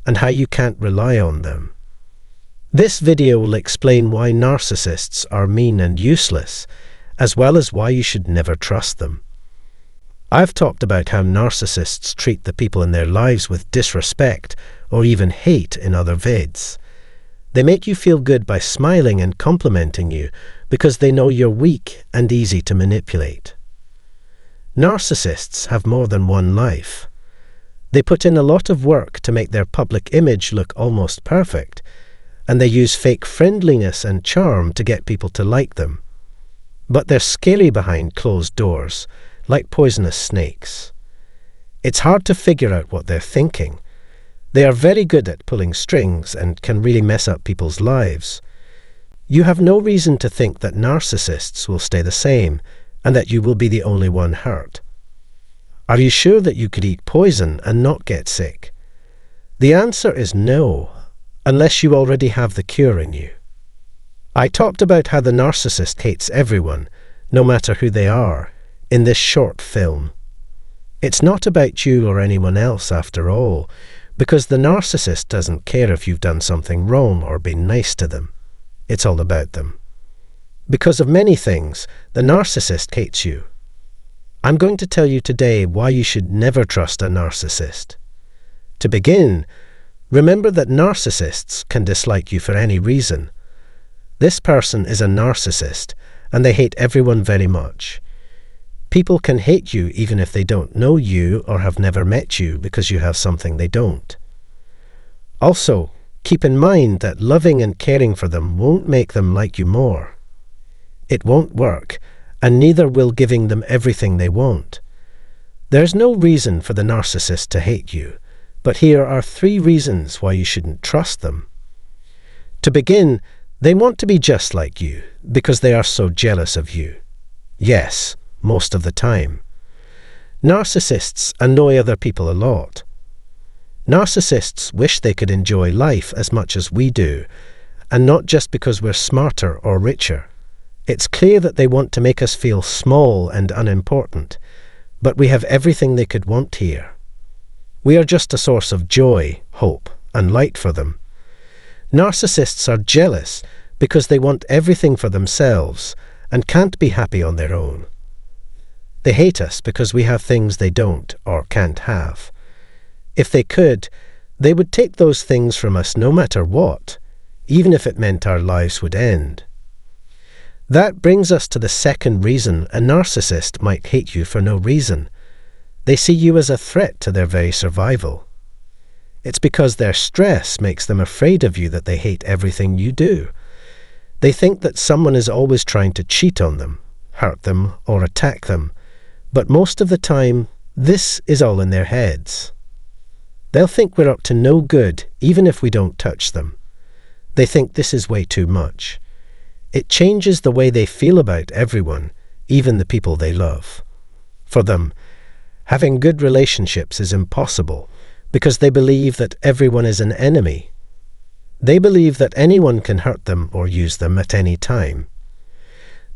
and how you can't rely on them. This video will explain why narcissists are mean and useless, as well as why you should never trust them. I've talked about how narcissists treat the people in their lives with disrespect or even hate in other vids. They make you feel good by smiling and complimenting you because they know you're weak and easy to manipulate. Narcissists have more than one life. They put in a lot of work to make their public image look almost perfect, and they use fake friendliness and charm to get people to like them. But they're scary behind closed doors, like poisonous snakes. It's hard to figure out what they're thinking. They are very good at pulling strings and can really mess up people's lives. You have no reason to think that narcissists will stay the same and that you will be the only one hurt. Are you sure that you could eat poison and not get sick? The answer is no, unless you already have the cure in you. I talked about how the narcissist hates everyone, no matter who they are, in this short film. It's not about you or anyone else after all, because the narcissist doesn't care if you've done something wrong or been nice to them. It's all about them. Because of many things, the narcissist hates you. I'm going to tell you today why you should never trust a narcissist. To begin, remember that narcissists can dislike you for any reason. This person is a narcissist, and they hate everyone very much. People can hate you even if they don't know you or have never met you because you have something they don't. Also, keep in mind that loving and caring for them won't make them like you more. It won't work, and neither will giving them everything they want. There's no reason for the narcissist to hate you, but here are 3 reasons why you shouldn't trust them. To begin, they want to be just like you because they are so jealous of you. Yes, most of the time. Narcissists annoy other people a lot. Narcissists wish they could enjoy life as much as we do, and not just because we're smarter or richer. It's clear that they want to make us feel small and unimportant, but we have everything they could want here. We are just a source of joy, hope, and light for them. Narcissists are jealous because they want everything for themselves and can't be happy on their own. They hate us because we have things they don't or can't have. If they could, they would take those things from us no matter what, even if it meant our lives would end. That brings us to the second reason a narcissist might hate you for no reason. They see you as a threat to their very survival. It's because their stress makes them afraid of you that they hate everything you do. They think that someone is always trying to cheat on them, hurt them, or attack them, but most of the time, this is all in their heads. They'll think we're up to no good even if we don't touch them. They think this is way too much. It changes the way they feel about everyone, even the people they love. For them, having good relationships is impossible because they believe that everyone is an enemy. They believe that anyone can hurt them or use them at any time.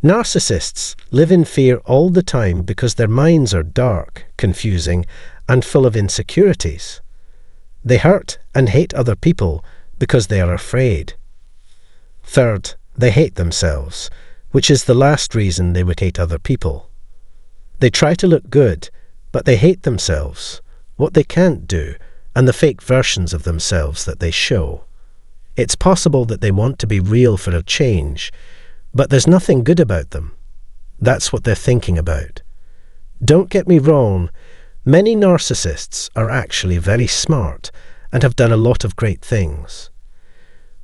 Narcissists live in fear all the time because their minds are dark, confusing, and full of insecurities. They hurt and hate other people because they are afraid. Third, they hate themselves, which is the last reason they would hate other people. They try to look good, but they hate themselves, what they can't do, and the fake versions of themselves that they show. It's possible that they want to be real for a change, but there's nothing good about them. That's what they're thinking about. Don't get me wrong, many narcissists are actually very smart and have done a lot of great things.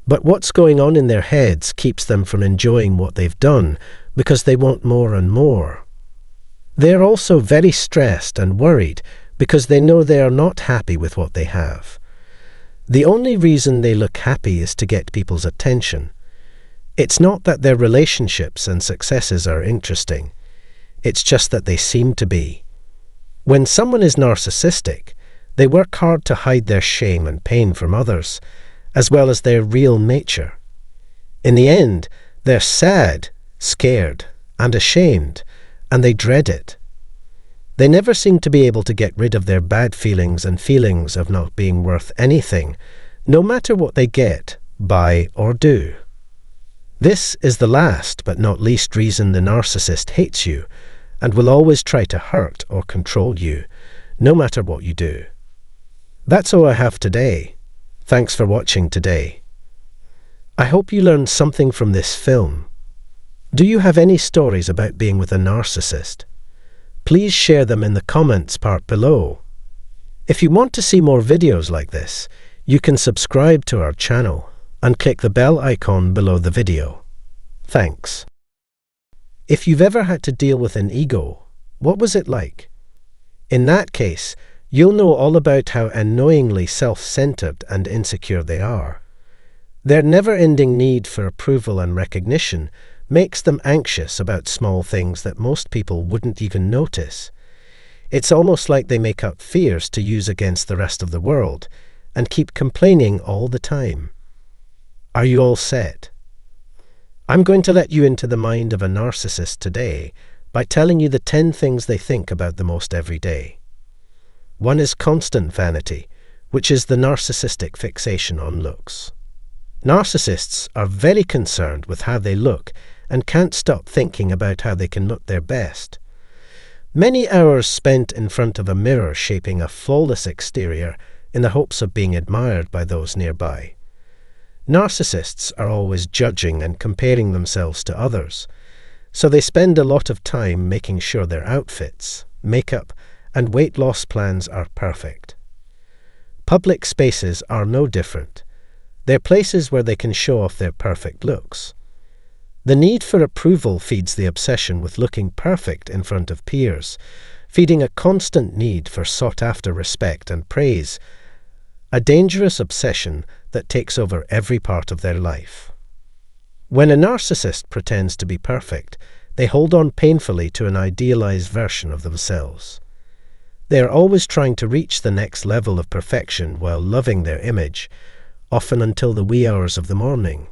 But what's going on in their heads keeps them from enjoying what they've done because they want more and more. They're also very stressed and worried because they know they are not happy with what they have. The only reason they look happy is to get people's attention. It's not that their relationships and successes are interesting. It's just that they seem to be. When someone is narcissistic, they work hard to hide their shame and pain from others, as well as their real nature. In the end, they're sad, scared, and ashamed, and they dread it. They never seem to be able to get rid of their bad feelings and feelings of not being worth anything, no matter what they get, buy, or do. This is the last but not least reason the narcissist hates you and will always try to hurt or control you, no matter what you do. That's all I have today. Thanks for watching today. I hope you learned something from this film. Do you have any stories about being with a narcissist? Please share them in the comments part below. If you want to see more videos like this, you can subscribe to our channel and click the bell icon below the video. Thanks. If you've ever had to deal with an ego, what was it like? In that case, you'll know all about how annoyingly self-centered and insecure they are. Their never-ending need for approval and recognition makes them anxious about small things that most people wouldn't even notice. It's almost like they make up fears to use against the rest of the world and keep complaining all the time. Are you all set? I'm going to let you into the mind of a narcissist today by telling you the 10 things they think about the most every day. One is constant vanity, which is the narcissistic fixation on looks. Narcissists are very concerned with how they look and can't stop thinking about how they can look their best. Many hours spent in front of a mirror shaping a flawless exterior in the hopes of being admired by those nearby. Narcissists are always judging and comparing themselves to others, so they spend a lot of time making sure their outfits, makeup, and weight loss plans are perfect. Public spaces are no different. They're places where they can show off their perfect looks. The need for approval feeds the obsession with looking perfect in front of peers, feeding a constant need for sought-after respect and praise, a dangerous obsession that takes over every part of their life. When a narcissist pretends to be perfect, they hold on painfully to an idealized version of themselves. They are always trying to reach the next level of perfection while loving their image, often until the wee hours of the morning.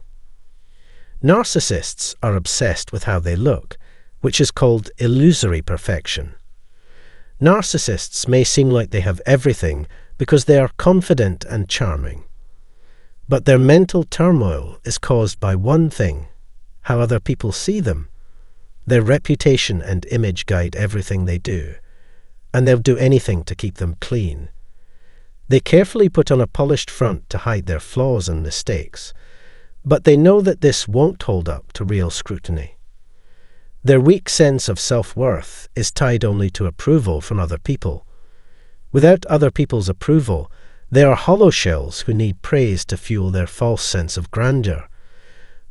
Narcissists are obsessed with how they look, which is called illusory perfection. Narcissists may seem like they have everything because they are confident and charming. But their mental turmoil is caused by one thing: how other people see them. Their reputation and image guide everything they do, and they'll do anything to keep them clean. They carefully put on a polished front to hide their flaws and mistakes, but they know that this won't hold up to real scrutiny. Their weak sense of self-worth is tied only to approval from other people. Without other people's approval, they are hollow shells who need praise to fuel their false sense of grandeur.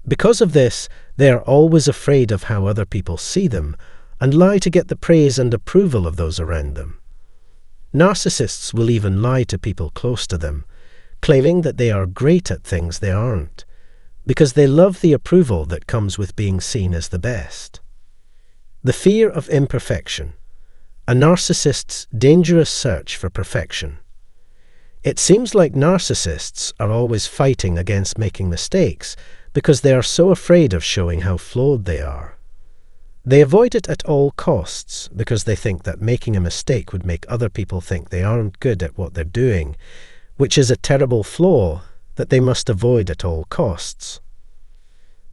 Because of this, they are always afraid of how other people see them and lie to get the praise and approval of those around them. Narcissists will even lie to people close to them, claiming that they are great at things they aren't, because they love the approval that comes with being seen as the best. The fear of imperfection, a narcissist's dangerous search for perfection. It seems like narcissists are always fighting against making mistakes because they are so afraid of showing how flawed they are. They avoid it at all costs because they think that making a mistake would make other people think they aren't good at what they're doing, which is a terrible flaw that they must avoid at all costs.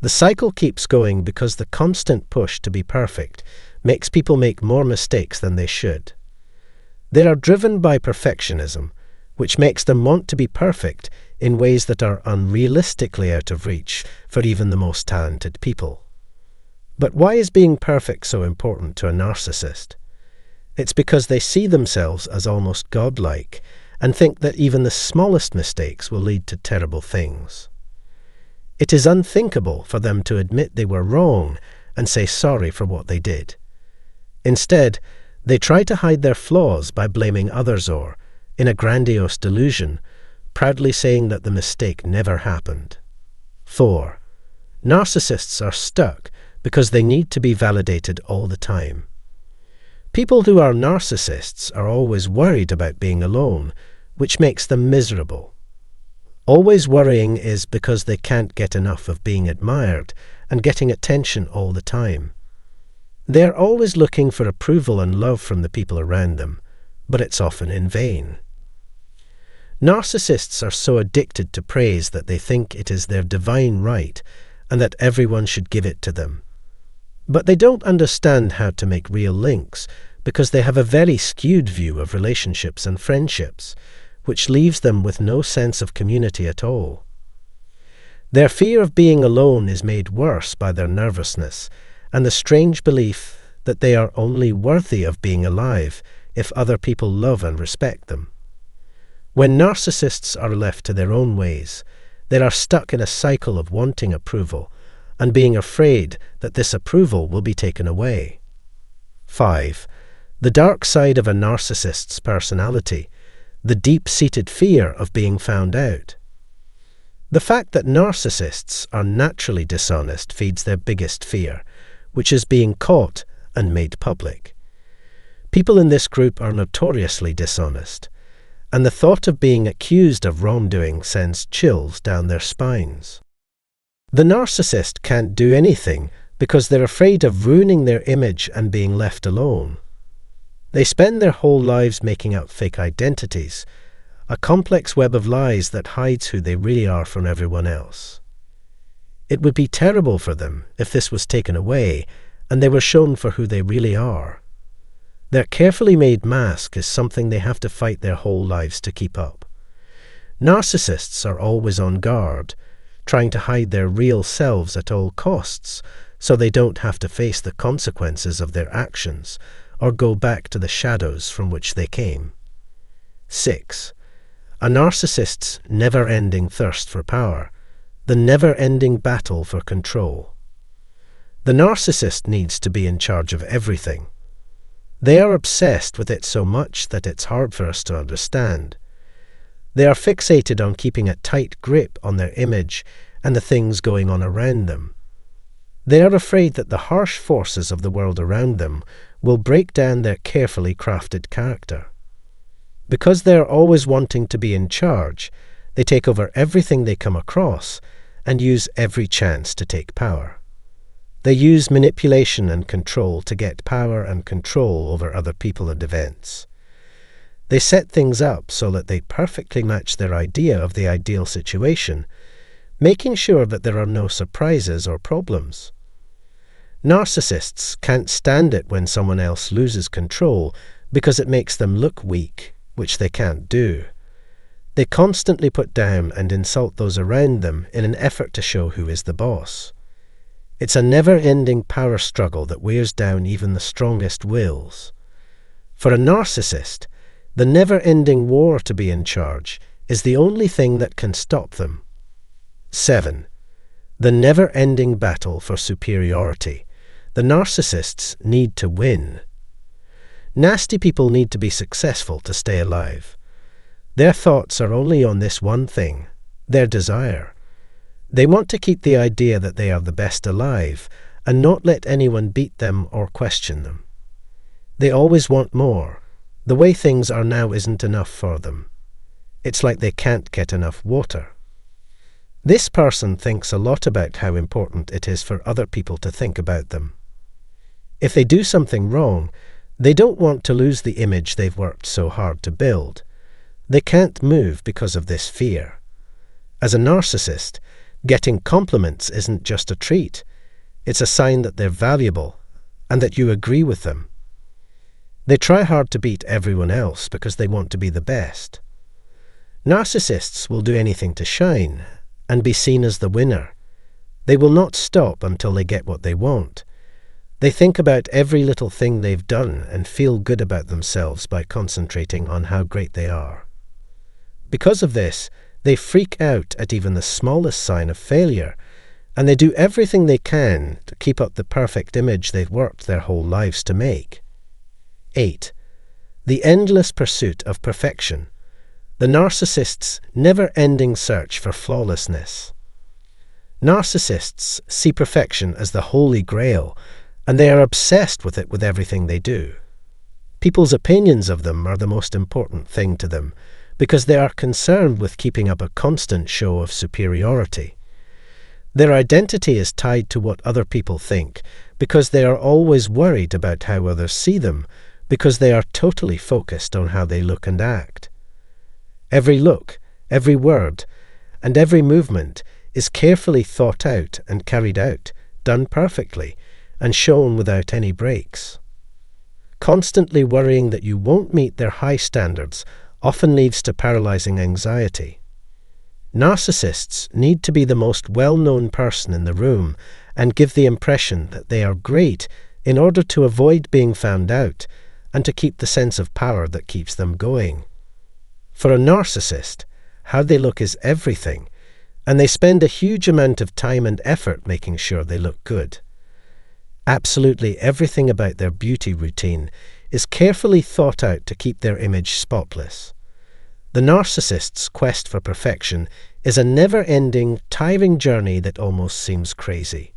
The cycle keeps going because the constant push to be perfect makes people make more mistakes than they should. They are driven by perfectionism, which makes them want to be perfect in ways that are unrealistically out of reach for even the most talented people. But why is being perfect so important to a narcissist? It's because they see themselves as almost godlike and think that even the smallest mistakes will lead to terrible things. It is unthinkable for them to admit they were wrong and say sorry for what they did. Instead, they try to hide their flaws by blaming others or, in a grandiose delusion, proudly saying that the mistake never happened. 4. Narcissists are stuck because they need to be validated all the time. People who are narcissists are always worried about being alone, which makes them miserable. Always worrying is because they can't get enough of being admired and getting attention all the time. They are always looking for approval and love from the people around them, but it's often in vain. Narcissists are so addicted to praise that they think it is their divine right and that everyone should give it to them. But they don't understand how to make real links because they have a very skewed view of relationships and friendships, which leaves them with no sense of community at all. Their fear of being alone is made worse by their nervousness and the strange belief that they are only worthy of being alive if other people love and respect them. When narcissists are left to their own ways, they are stuck in a cycle of wanting approval and being afraid that this approval will be taken away. 5. The dark side of a narcissist's personality, the deep-seated fear of being found out. The fact that narcissists are naturally dishonest feeds their biggest fear, which is being caught and made public. People in this group are notoriously dishonest, and the thought of being accused of wrongdoing sends chills down their spines. The narcissist can't do anything because they're afraid of ruining their image and being left alone. They spend their whole lives making up fake identities, a complex web of lies that hides who they really are from everyone else. It would be terrible for them if this was taken away and they were shown for who they really are. Their carefully made mask is something they have to fight their whole lives to keep up. Narcissists are always on guard, trying to hide their real selves at all costs so they don't have to face the consequences of their actions or go back to the shadows from which they came. 6. A narcissist's never-ending thirst for power, the never-ending battle for control. The narcissist needs to be in charge of everything. They are obsessed with it so much that it's hard for us to understand. They are fixated on keeping a tight grip on their image and the things going on around them. They are afraid that the harsh forces of the world around them will break down their carefully crafted character. Because they are always wanting to be in charge, they take over everything they come across and use every chance to take power. They use manipulation and control to get power and control over other people and events. They set things up so that they perfectly match their idea of the ideal situation, making sure that there are no surprises or problems. Narcissists can't stand it when someone else loses control because it makes them look weak, which they can't do. They constantly put down and insult those around them in an effort to show who is the boss. It's a never-ending power struggle that wears down even the strongest wills. For a narcissist, the never-ending war to be in charge is the only thing that can stop them. 7. The never-ending battle for superiority. The narcissists need to win. Nasty people need to be successful to stay alive. Their thoughts are only on this one thing, their desire. They want to keep the idea that they are the best alive and not let anyone beat them or question them. They always want more. The way things are now isn't enough for them. It's like they can't get enough water. This person thinks a lot about how important it is for other people to think about them. If they do something wrong, they don't want to lose the image they've worked so hard to build. They can't move because of this fear. As a narcissist, getting compliments isn't just a treat. It's a sign that they're valuable and that you agree with them. They try hard to beat everyone else because they want to be the best. Narcissists will do anything to shine and be seen as the winner. They will not stop until they get what they want. They think about every little thing they've done and feel good about themselves by concentrating on how great they are. Because of this, they freak out at even the smallest sign of failure, and they do everything they can to keep up the perfect image they've worked their whole lives to make. 8. The endless pursuit of perfection. The narcissist's never-ending search for flawlessness. Narcissists see perfection as the holy grail, and they are obsessed with it with everything they do. People's opinions of them are the most important thing to them, because they are concerned with keeping up a constant show of superiority. Their identity is tied to what other people think, because they are always worried about how others see them, because they are totally focused on how they look and act. Every look, every word, and every movement is carefully thought out and carried out, done perfectly, and shown without any breaks. Constantly worrying that you won't meet their high standards often leads to paralyzing anxiety. Narcissists need to be the most well-known person in the room and give the impression that they are great in order to avoid being found out and to keep the sense of power that keeps them going. For a narcissist, how they look is everything, and they spend a huge amount of time and effort making sure they look good. Absolutely everything about their beauty routine is carefully thought out to keep their image spotless. The narcissist's quest for perfection is a never-ending, tiring journey that almost seems crazy.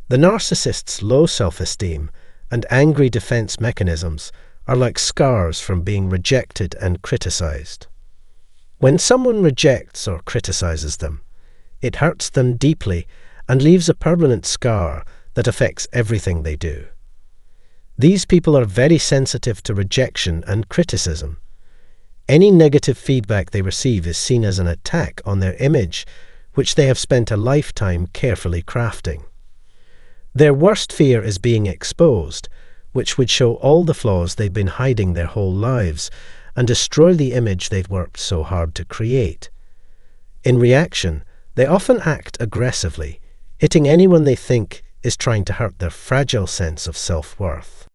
The narcissist's low self-esteem and angry defense mechanisms are like scars from being rejected and criticized. When someone rejects or criticizes them, it hurts them deeply and leaves a permanent scar that affects everything they do. These people are very sensitive to rejection and criticism. Any negative feedback they receive is seen as an attack on their image, which they have spent a lifetime carefully crafting. Their worst fear is being exposed, which would show all the flaws they've been hiding their whole lives and destroy the image they've worked so hard to create. In reaction, they often act aggressively, hitting anyone they think is trying to hurt their fragile sense of self-worth.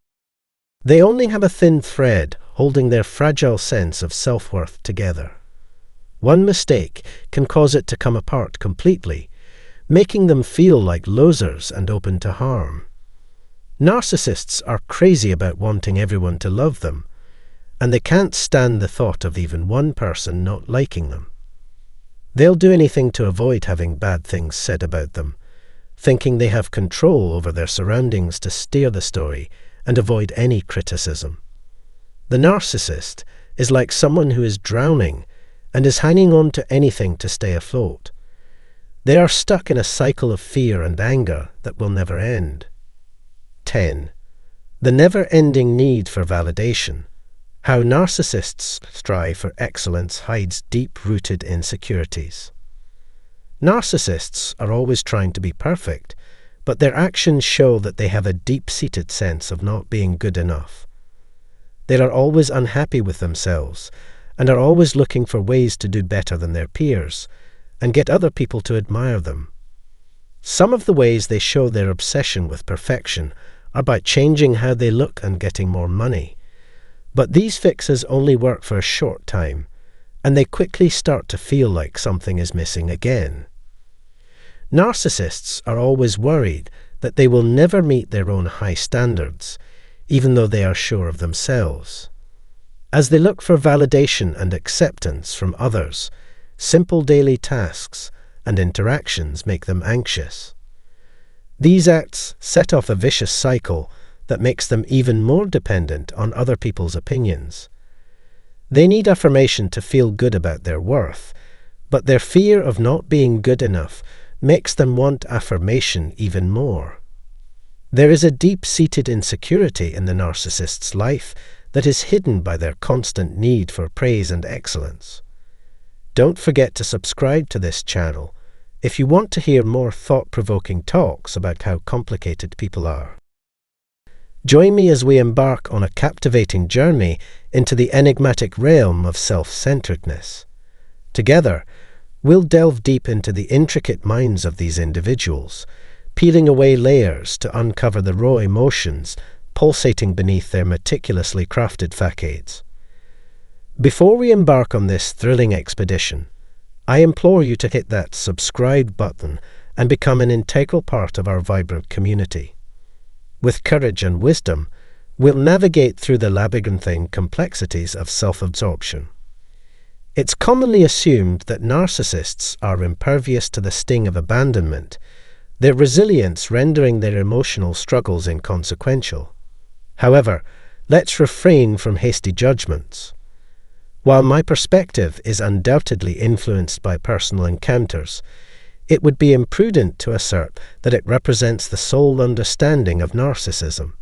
They only have a thin thread holding their fragile sense of self-worth together. One mistake can cause it to come apart completely, making them feel like losers and open to harm. Narcissists are crazy about wanting everyone to love them, and they can't stand the thought of even one person not liking them. They'll do anything to avoid having bad things said about them, thinking they have control over their surroundings to steer the story and avoid any criticism. The narcissist is like someone who is drowning and is hanging on to anything to stay afloat. They are stuck in a cycle of fear and anger that will never end. 10. The never-ending need for validation. How narcissists strive for excellence hides deep-rooted insecurities. Narcissists are always trying to be perfect, but their actions show that they have a deep-seated sense of not being good enough. They are always unhappy with themselves and are always looking for ways to do better than their peers and get other people to admire them. Some of the ways they show their obsession with perfection are by changing how they look and getting more money. But these fixes only work for a short time, and they quickly start to feel like something is missing again. Narcissists are always worried that they will never meet their own high standards, even though they are sure of themselves. As they look for validation and acceptance from others, simple daily tasks and interactions make them anxious. These acts set off a vicious cycle that makes them even more dependent on other people's opinions. They need affirmation to feel good about their worth, but their fear of not being good enough makes them want affirmation even more. There is a deep-seated insecurity in the narcissist's life that is hidden by their constant need for praise and excellence. Don't forget to subscribe to this channel if you want to hear more thought-provoking talks about how complicated people are. Join me as we embark on a captivating journey into the enigmatic realm of self-centeredness. Together, we'll delve deep into the intricate minds of these individuals, peeling away layers to uncover the raw emotions pulsating beneath their meticulously crafted facades. Before we embark on this thrilling expedition, I implore you to hit that subscribe button and become an integral part of our vibrant community. With courage and wisdom, we'll navigate through the labyrinthine complexities of self-absorption. It's commonly assumed that narcissists are impervious to the sting of abandonment, their resilience rendering their emotional struggles inconsequential. However, let's refrain from hasty judgments. While my perspective is undoubtedly influenced by personal encounters, it would be imprudent to assert that it represents the sole understanding of narcissism.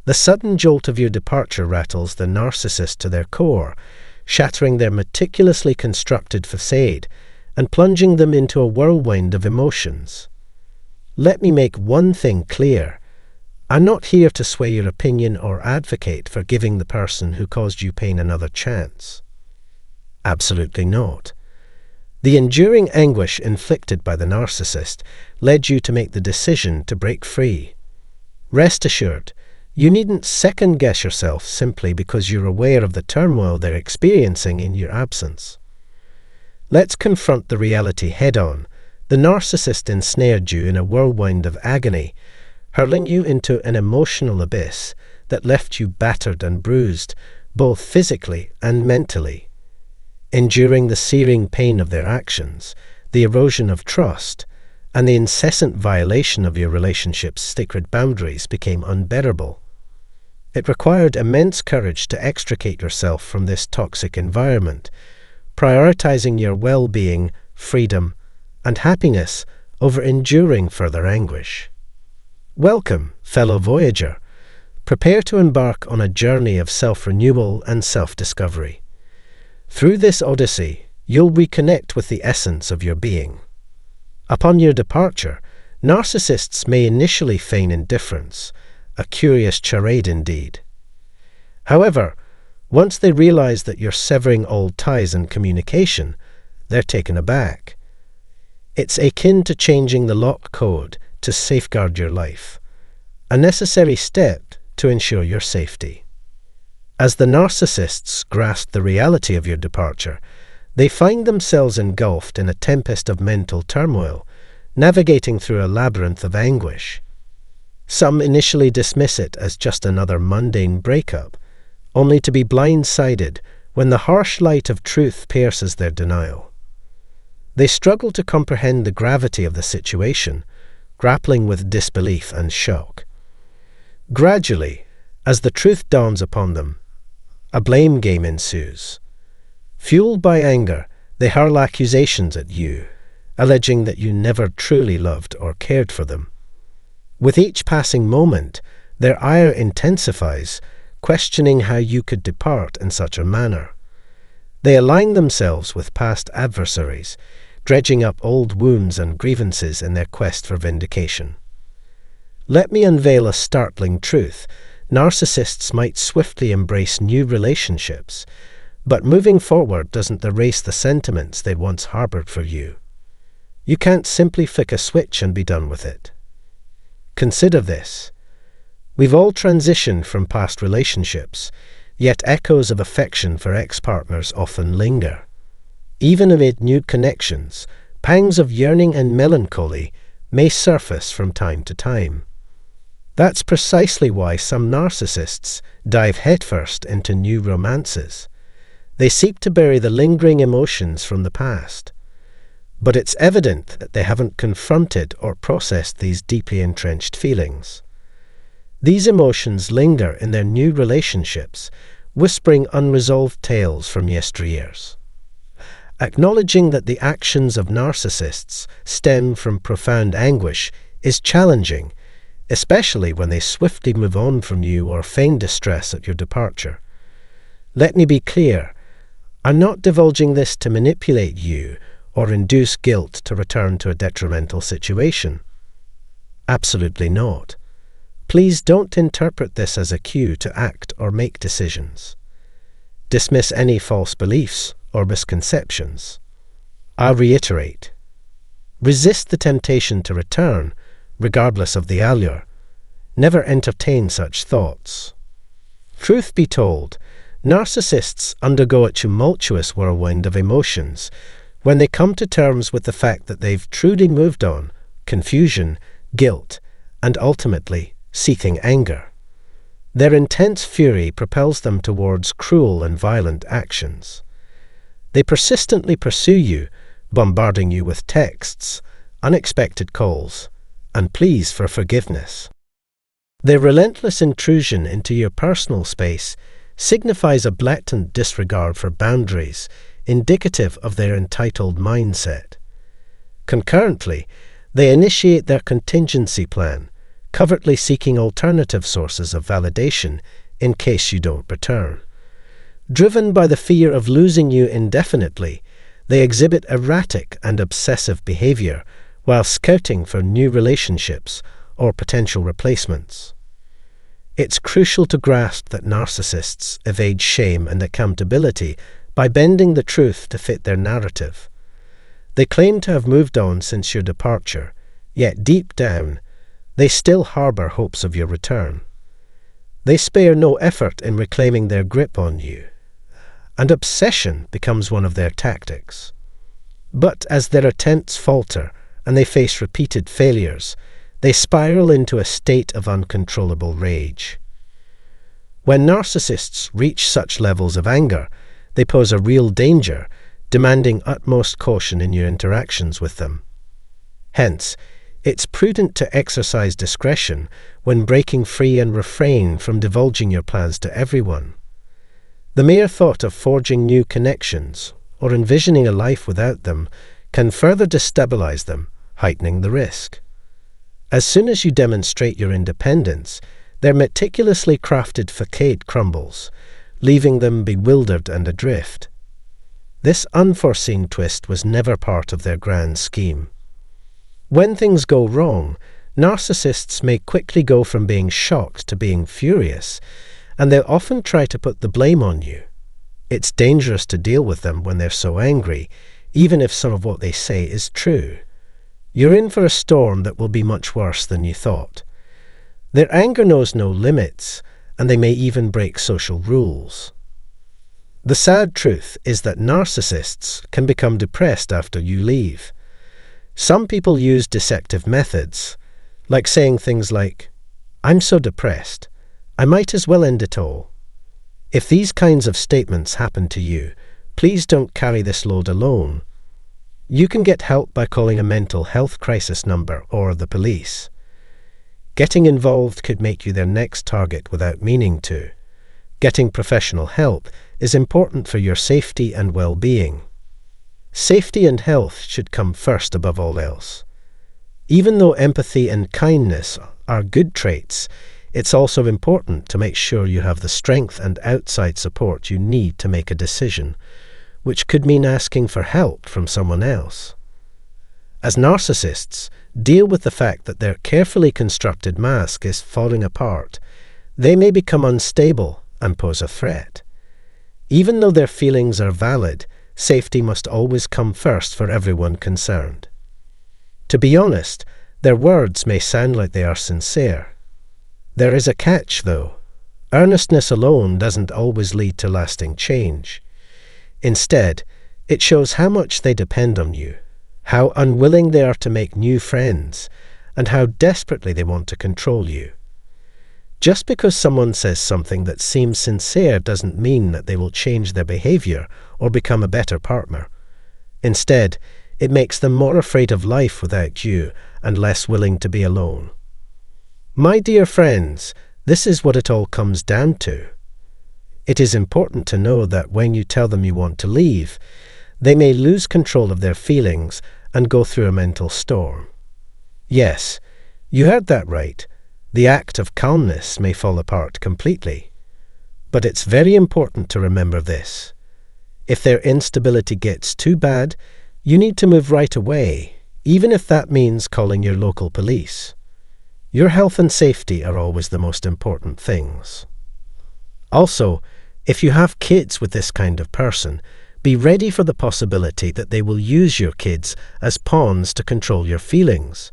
The sudden jolt of your departure rattles the narcissist to their core, shattering their meticulously constructed facade and plunging them into a whirlwind of emotions. Let me make one thing clear. I'm not here to sway your opinion or advocate for giving the person who caused you pain another chance. Absolutely not. The enduring anguish inflicted by the narcissist led you to make the decision to break free. Rest assured, you needn't second-guess yourself simply because you're aware of the turmoil they're experiencing in your absence. Let's confront the reality head-on. The narcissist ensnared you in a whirlwind of agony, hurling you into an emotional abyss that left you battered and bruised, both physically and mentally. Enduring the searing pain of their actions, the erosion of trust, and the incessant violation of your relationship's sacred boundaries became unbearable. It required immense courage to extricate yourself from this toxic environment, prioritizing your well-being, freedom, and happiness over enduring further anguish. Welcome, fellow voyager. Prepare to embark on a journey of self-renewal and self-discovery. Through this odyssey, you'll reconnect with the essence of your being. Upon your departure, narcissists may initially feign indifference, a curious charade indeed. However, once they realize that you're severing old ties and communication, they're taken aback. It's akin to changing the lock code to safeguard your life, a necessary step to ensure your safety. As the narcissists grasp the reality of your departure, they find themselves engulfed in a tempest of mental turmoil, navigating through a labyrinth of anguish. Some initially dismiss it as just another mundane breakup, only to be blindsided when the harsh light of truth pierces their denial. They struggle to comprehend the gravity of the situation, grappling with disbelief and shock. Gradually, as the truth dawns upon them, a blame game ensues. Fueled by anger, they hurl accusations at you, alleging that you never truly loved or cared for them. With each passing moment, their ire intensifies, questioning how you could depart in such a manner. They align themselves with past adversaries, dredging up old wounds and grievances in their quest for vindication. Let me unveil a startling truth. Narcissists might swiftly embrace new relationships, but moving forward doesn't erase the sentiments they once harbored for you. You can't simply flick a switch and be done with it. Consider this. We've all transitioned from past relationships, yet echoes of affection for ex-partners often linger. Even amid new connections, pangs of yearning and melancholy may surface from time to time. That's precisely why some narcissists dive headfirst into new romances. They seek to bury the lingering emotions from the past. But it's evident that they haven't confronted or processed these deeply entrenched feelings. These emotions linger in their new relationships, whispering unresolved tales from yesteryears. Acknowledging that the actions of narcissists stem from profound anguish is challenging, especially when they swiftly move on from you or feign distress at your departure. Let me be clear, I'm not divulging this to manipulate you or induce guilt to return to a detrimental situation. Absolutely not. Please don't interpret this as a cue to act or make decisions. Dismiss any false beliefs or misconceptions. I'll reiterate. Resist the temptation to return, regardless of the allure. Never entertain such thoughts. Truth be told, narcissists undergo a tumultuous whirlwind of emotions when they come to terms with the fact that they've truly moved on, confusion, guilt, and ultimately seething anger. Their intense fury propels them towards cruel and violent actions. They persistently pursue you, bombarding you with texts, unexpected calls, and pleas for forgiveness. Their relentless intrusion into your personal space signifies a blatant disregard for boundaries, indicative of their entitled mindset. Concurrently, they initiate their contingency plan, covertly seeking alternative sources of validation in case you don't return. Driven by the fear of losing you indefinitely, they exhibit erratic and obsessive behavior while scouting for new relationships or potential replacements. It's crucial to grasp that narcissists evade shame and accountability by bending the truth to fit their narrative. They claim to have moved on since your departure, yet deep down, they still harbour hopes of your return. They spare no effort in reclaiming their grip on you, and obsession becomes one of their tactics. But as their attempts falter and they face repeated failures, they spiral into a state of uncontrollable rage. When narcissists reach such levels of anger, they pose a real danger, demanding utmost caution in your interactions with them. Hence, it's prudent to exercise discretion when breaking free and refrain from divulging your plans to everyone. The mere thought of forging new connections or envisioning a life without them can further destabilize them, heightening the risk. As soon as you demonstrate your independence, their meticulously crafted facade crumbles, leaving them bewildered and adrift. This unforeseen twist was never part of their grand scheme. When things go wrong, narcissists may quickly go from being shocked to being furious, and they'll often try to put the blame on you. It's dangerous to deal with them when they're so angry, even if some of what they say is true. You're in for a storm that will be much worse than you thought. Their anger knows no limits, and they may even break social rules. The sad truth is that narcissists can become depressed after you leave. Some people use deceptive methods, like saying things like, "I'm so depressed, I might as well end it all." If these kinds of statements happen to you, please don't carry this load alone. You can get help by calling a mental health crisis number or the police. Getting involved could make you their next target without meaning to. Getting professional help is important for your safety and well-being. Safety and health should come first above all else. Even though empathy and kindness are good traits, it's also important to make sure you have the strength and outside support you need to make a decision, which could mean asking for help from someone else. As narcissists deal with the fact that their carefully constructed mask is falling apart, they may become unstable and pose a threat. Even though their feelings are valid, safety must always come first for everyone concerned. To be honest, their words may sound like they are sincere. There is a catch, though. Earnestness alone doesn't always lead to lasting change. Instead, it shows how much they depend on you, how unwilling they are to make new friends, and how desperately they want to control you. Just because someone says something that seems sincere doesn't mean that they will change their behavior or become a better partner. Instead, it makes them more afraid of life without you and less willing to be alone. My dear friends, this is what it all comes down to. It is important to know that when you tell them you want to leave, they may lose control of their feelings and go through a mental storm. Yes, you heard that right. The act of calmness may fall apart completely. But it's very important to remember this. If their instability gets too bad, you need to move right away, even if that means calling your local police. Your health and safety are always the most important things. Also, if you have kids with this kind of person, be ready for the possibility that they will use your kids as pawns to control your feelings.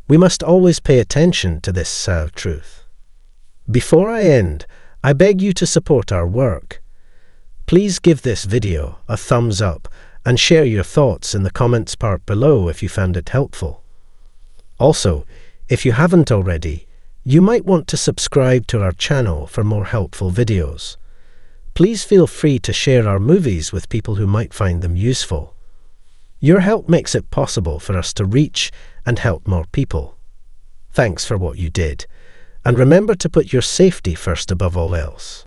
We must always pay attention to this sad truth. Before I end, I beg you to support our work. Please give this video a thumbs up and share your thoughts in the comments part below if you found it helpful. Also, if you haven't already, you might want to subscribe to our channel for more helpful videos. Please feel free to share our movies with people who might find them useful. Your help makes it possible for us to reach and help more people. Thanks for what you did, and remember to put your safety first above all else.